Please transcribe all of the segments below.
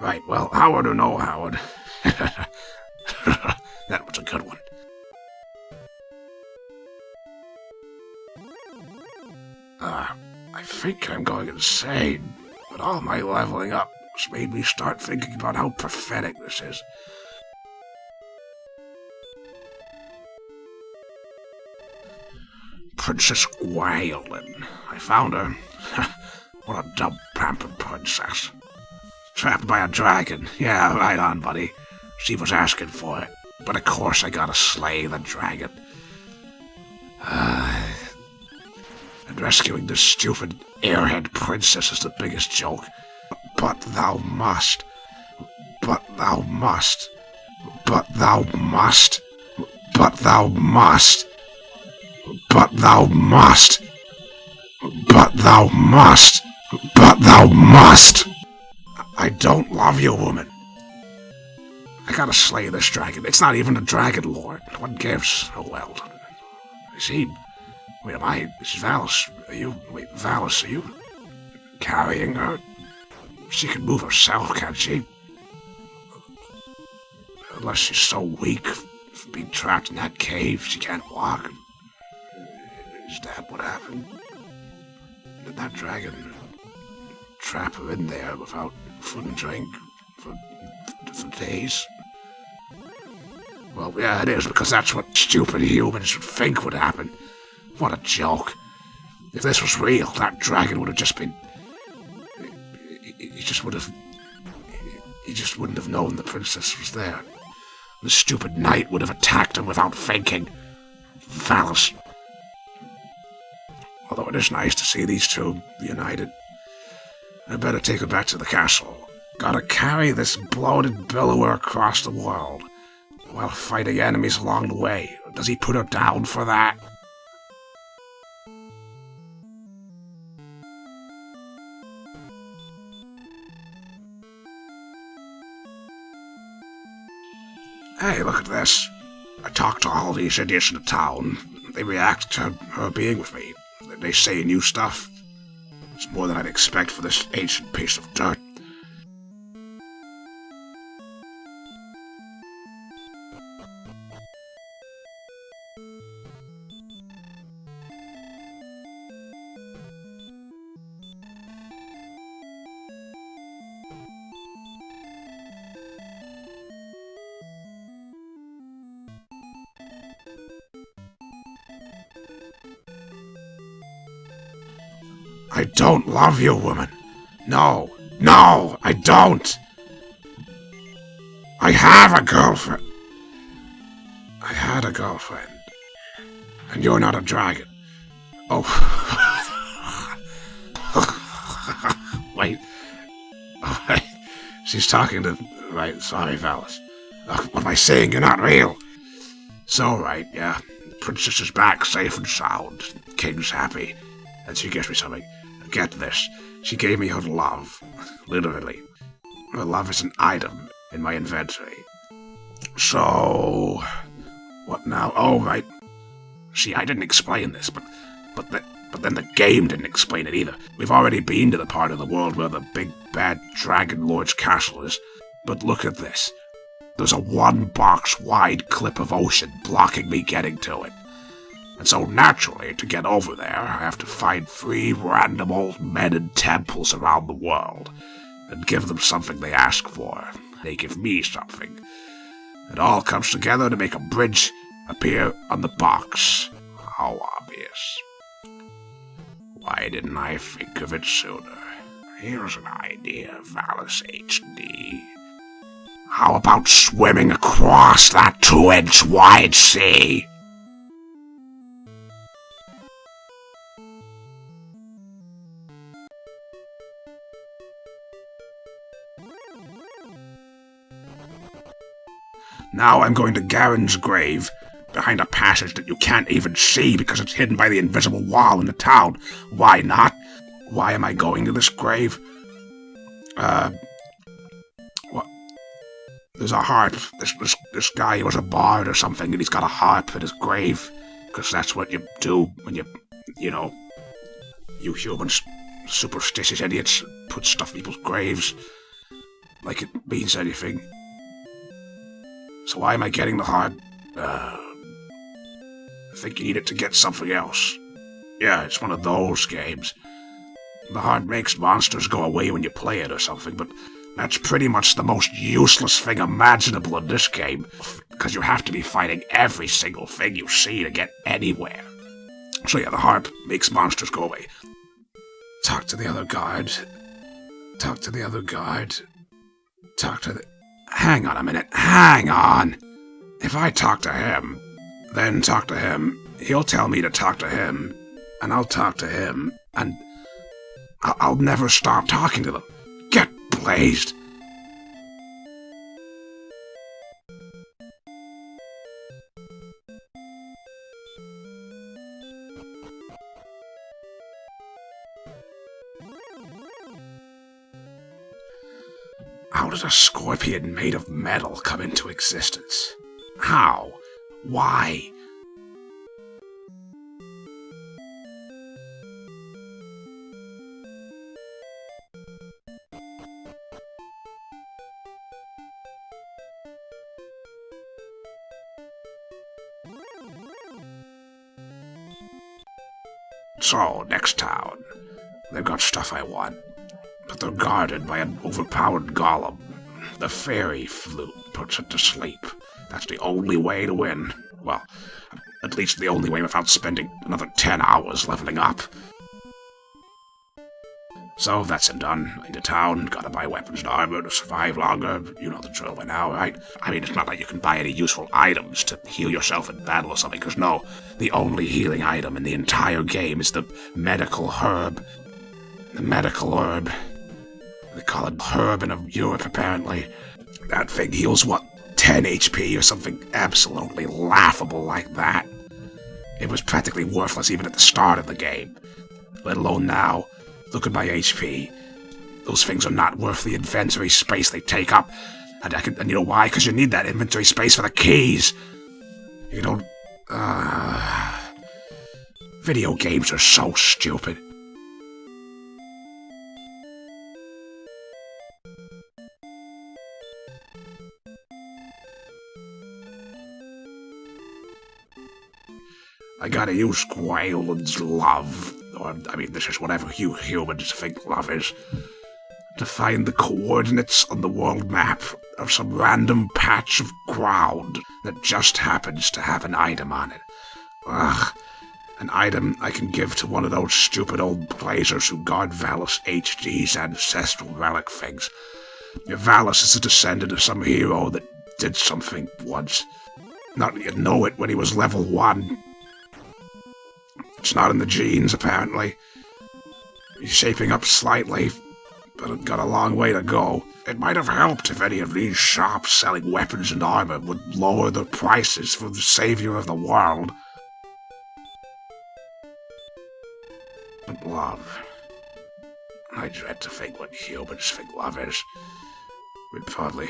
Right, well, Howard or no Howard. That was a good one. I think I'm going insane, but all my leveling up has made me start thinking about how pathetic this is. Princess Gwaelin. I found her. What a dumb, pampered princess. Trapped by a dragon. Yeah, right on, buddy. She was asking for it. But of course I gotta slay the dragon. And rescuing this stupid airhead princess is the biggest joke. But thou must. But thou must. But thou must. But thou must. But thou must. But thou must. But thou must. I don't love you, woman. I gotta slay this dragon. It's not even a dragon lord. What gives? Oh well. Is he... Wait, am I... Is Valis... Are you... Wait, Valis, are you... carrying her? She can move herself, can't she? Unless she's so weak from being trapped in that cave, she can't walk. Is that what happened? Did that dragon trap her in there without food and drink for days? Well, yeah, it is, because that's what stupid humans would think would happen. What a joke. If this was real, that dragon would have just been... He just would have... He just wouldn't have known the princess was there. The stupid knight would have attacked him without thinking. Phallus. Although it is nice to see these two united. I better take her back to the castle. Gotta carry this bloated billower across the world, while fighting enemies along the way. Does he put her down for that? Hey, look at this. I talked to all these idiots in the town. They react to her being with me. They say new stuff. It's more than I'd expect for this ancient piece of dirt. I don't love you, woman. No, I don't. I have a girlfriend. I had a girlfriend. And you're not a dragon. Oh. Wait. Oh, she's talking to... Right, sorry, Valis. What am I saying? You're not real. So, right, yeah. The princess is back, safe and sound. King's happy. And she gives me something. Get this. She gave me her love. Literally. Her love is an item in my inventory. So... What now? Oh, right. See, I didn't explain this, but then the game didn't explain it either. We've already been to the part of the world where the big bad dragon lord's castle is. But look at this. There's a 1-box wide clip of ocean blocking me getting to it. And so naturally, to get over there, I have to find 3 random old men in temples around the world, and give them something they ask for. They give me something. It all comes together to make a bridge appear on the box. How obvious. Why didn't I think of it sooner? Here's an idea, Valis HD. How about swimming across that 2-inch wide sea? Now I'm going to Garen's grave, behind a passage that you can't even see because it's hidden by the invisible wall in the town. Why not? Why am I going to this grave? What? There's a harp. This guy was a bard or something, and he's got a harp at his grave, because that's what you do when you humans, superstitious idiots, put stuff in people's graves. like it means anything. So why am I getting the heart? I think you need it to get something else. Yeah, it's one of those games. The heart makes monsters go away when you play it or something, but that's pretty much the most useless thing imaginable in this game, because you have to be fighting every single thing you see to get anywhere. So yeah, the heart makes monsters go away. Talk to the other guard. Talk to the other guard. Talk to the... Hang on a minute. Hang on! If I talk to him, then talk to him, he'll tell me to talk to him, and I'll talk to him, and I'll never stop talking to them. Get blazed! How does a scorpion made of metal come into existence? How? Why? So, next town. They've got stuff I want, but they're guarded by an overpowered golem. The fairy flute puts it to sleep. That's the only way to win. Well, at least the only way without spending another 10 hours leveling up. So, that's him done. Into town, gotta buy weapons and armor to survive longer. You know the drill by now, right? I mean, it's not like you can buy any useful items to heal yourself in battle or something, because no, the only healing item in the entire game is the medical herb. The medical herb. They call it herb in Europe, apparently. That thing heals, what, 10 HP or something absolutely laughable like that. It was practically worthless even at the start of the game. Let alone now. Look at my HP. Those things are not worth the inventory space they take up. And you know why? Because you need that inventory space for the keys. You don't... Video games are so stupid. I gotta use Gwaelin's love, or, I mean, this is whatever you humans think love is, to find the coordinates on the world map of some random patch of ground that just happens to have an item on it. Ugh, an item I can give to one of those stupid old blazers who guard Valus HD's ancestral relic things. Valus is a descendant of some hero that did something once. Not that you'd know it when he was level 1. It's not in the genes, apparently. He's shaping up slightly, but it got a long way to go. It might have helped if any of these shops selling weapons and armor would lower their prices for the savior of the world. But love... I dread to think what humans think love is. We'd probably...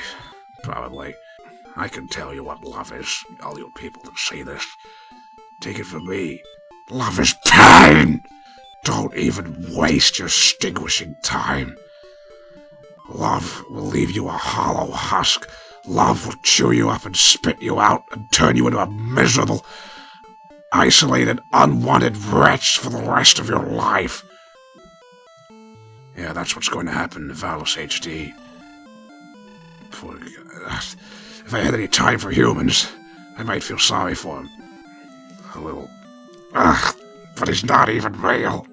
I can tell you what love is, all you people that see this. Take it from me. Love is pain! Don't even waste your extinguishing time. Love will leave you a hollow husk. Love will chew you up and spit you out and turn you into a miserable, isolated, unwanted wretch for the rest of your life. Yeah, that's what's going to happen to Valus HD. If I had any time for humans, I might feel sorry for him. A little. Ugh, but he's not even real.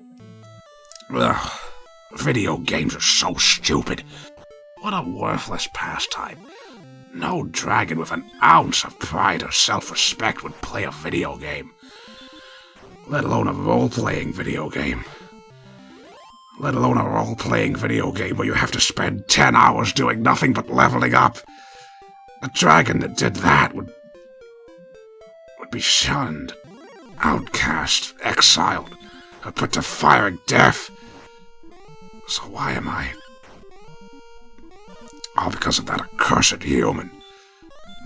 Ugh, video games are so stupid. What a worthless pastime. No dragon with an ounce of pride or self-respect would play a video game. Let alone a role-playing video game. Let alone a role-playing video game where you have to spend 10 hours doing nothing but leveling up. A dragon that did that would be shunned, outcast, exiled, or put to fiery death. So why am I? All because of that accursed human.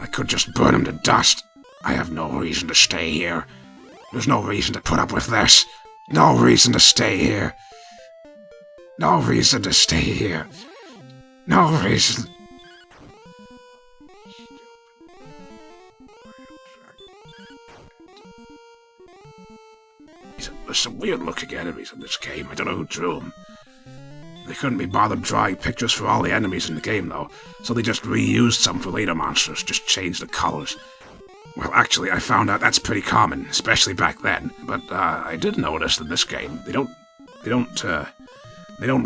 I could just burn him to dust. I have no reason to stay here. There's no reason to put up with this. No reason to stay here. No reason to stay here. No reason. there's some weird-looking enemies in this game. I don't know who drew them. They couldn't be bothered drawing pictures for all the enemies in the game, though, so they just reused some for later monsters, just changed the colors. Well, actually, I found out that's pretty common, especially back then. But I did notice in this game, they don't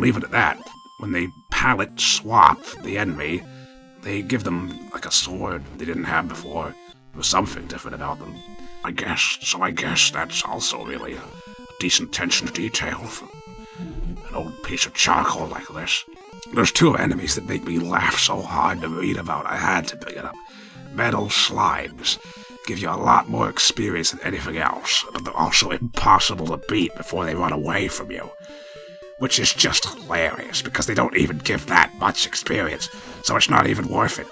leave it at that. When they palette swap the enemy, they give them like a sword they didn't have before. There was something different about them. I guess that's also really a decent attention to detail for an old piece of charcoal like this. There's two enemies that make me laugh so hard to read about, I had to bring it up. Metal slimes give you a lot more experience than anything else, but they're also impossible to beat before they run away from you. Which is just hilarious, because they don't even give that much experience, so it's not even worth it.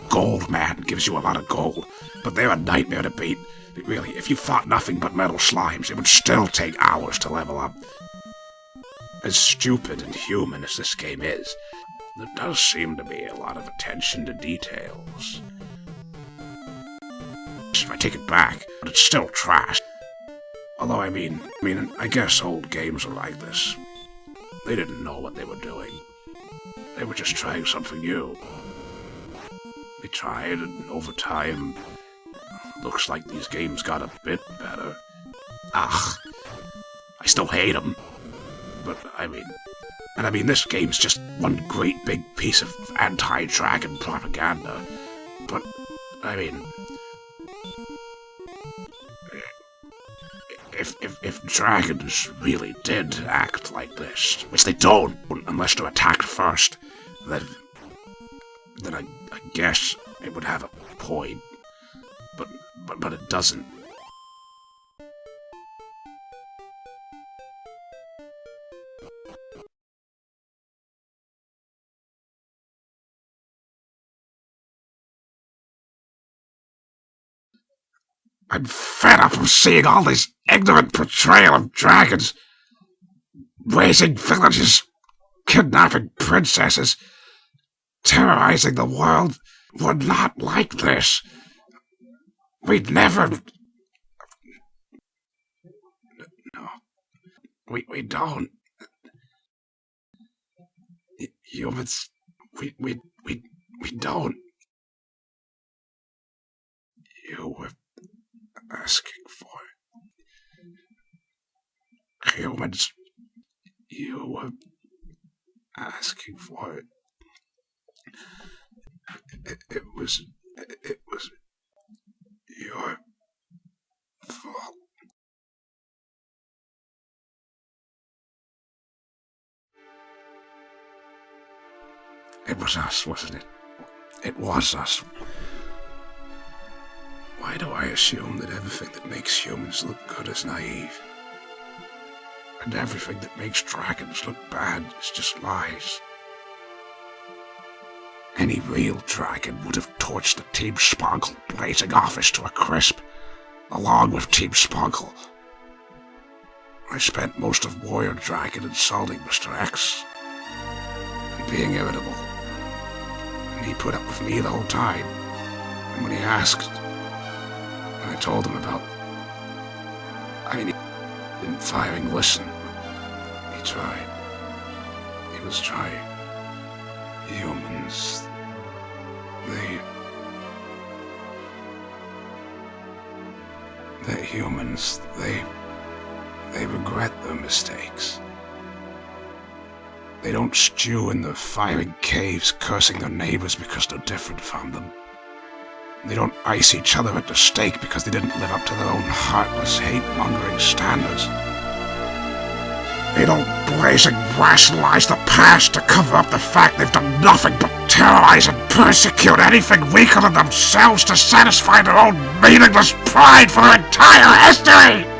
Gold Man gives you a lot of gold, but they're a nightmare to beat. Really, if you fought nothing but metal slimes, it would still take hours to level up. As stupid and human as this game is, there does seem to be a lot of attention to details. I take it back, but it's still trash. Although, I mean, I guess old games are like this. They didn't know what they were doing. They were just trying something new. They tried, and over time, looks like these games got a bit better. I still hate them. But, I mean, this game's just one great big piece of anti-dragon propaganda. But, I mean, if dragons really did act like this, which they don't unless they're attacked first, then I guess it would have a point. But it doesn't. I'm fed up of seeing all this ignorant portrayal of dragons, razing villages, kidnapping princesses, terrorizing the world. We're not like this. We'd never... No. We don't. Humans... We don't. You were asking for it. Humans... You were asking for it. It was your fault. It was us, wasn't it? It was us. Why do I assume that everything that makes humans look good is naive? And everything that makes dragons look bad is just lies? Any real dragon would have torched the Team Sponkel blazing office to a crisp, along with Team Sponkel. I spent most of Warrior Dragon insulting Mr. X and being irritable. And he put up with me the whole time. And when he asked, and I told him about... he didn't firing listen. He tried. He was trying. Humans, they regret their mistakes. They don't stew in their firing caves cursing their neighbors because they're different from them. They don't ice each other at the stake because they didn't live up to their own heartless, hate-mongering standards. They don't blazing rationalize the past to cover up the fact they've done nothing but terrorize and persecute anything weaker than themselves to satisfy their own meaningless pride for their entire history!